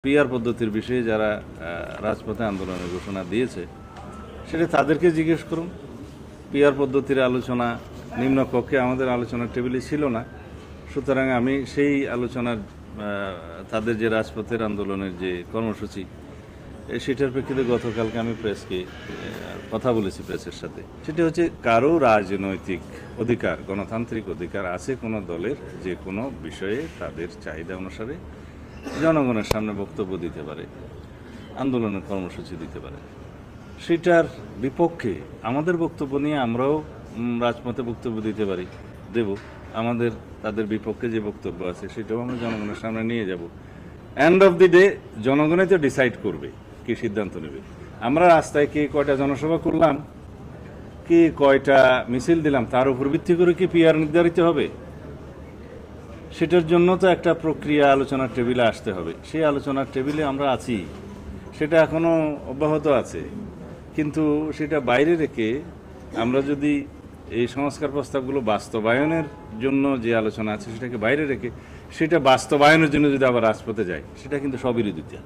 PR পদ্ধতির বিষয়ে যারা রাজপথে আন্দোলনের ঘোষণা দিয়েছে সেটা তাদেরকে জিজ্ঞেস করুন। পিআর পদ্ধতির আলোচনা নিম্নকক্ষে আমাদের আলোচনার টেবিলে ছিল না, সুতরাং আমি সেই আলোচনার তাদের যে রাজপথের আন্দোলনের যে কর্মসূচি সেটার প্রেক্ষিতে গতকালকে আমি প্রেসকে কথা বলেছি প্রেসের সাথে। সেটা হচ্ছে কারো রাজনৈতিক অধিকার, গণতান্ত্রিক অধিকার আছে কোনো দলের যে কোনো বিষয়ে তাদের চাহিদা অনুসারে জনগণের সামনে বক্তব্য দিতে পারে, আন্দোলনের কর্মসূচি দিতে পারে। সেটার বিপক্ষে আমাদের বক্তব্য নিয়ে আমরাও রাজপথে বক্তব্য দিতে পারি, দেব। আমাদের তাদের বিপক্ষে যে বক্তব্য আছে সেটাও আমরা জনগণের সামনে নিয়ে যাব। এন্ড অফ দি ডে জনগণই তো ডিসাইড করবে কি সিদ্ধান্ত নেবে। আমরা রাস্তায় কে কয়টা জনসভা করলাম, কে কয়টা মিছিল দিলাম, তার উপর ভিত্তি করে কি পিআর নির্ধারিত হবে? সেটার জন্য তো একটা প্রক্রিয়া আলোচনার টেবিলে আসতে হবে। সেই আলোচনার টেবিলে আমরা আছি, সেটা এখনো অব্যাহত আছে। কিন্তু সেটা বাইরে রেখে আমরা যদি এই সংস্কার প্রস্তাবগুলো বাস্তবায়নের জন্য যে আলোচনা আছে সেটাকে বাইরে রেখে সেটা বাস্তবায়নের জন্য যদি আবার রাজপথে যাই, সেটা কিন্তু সবিরোধিতা।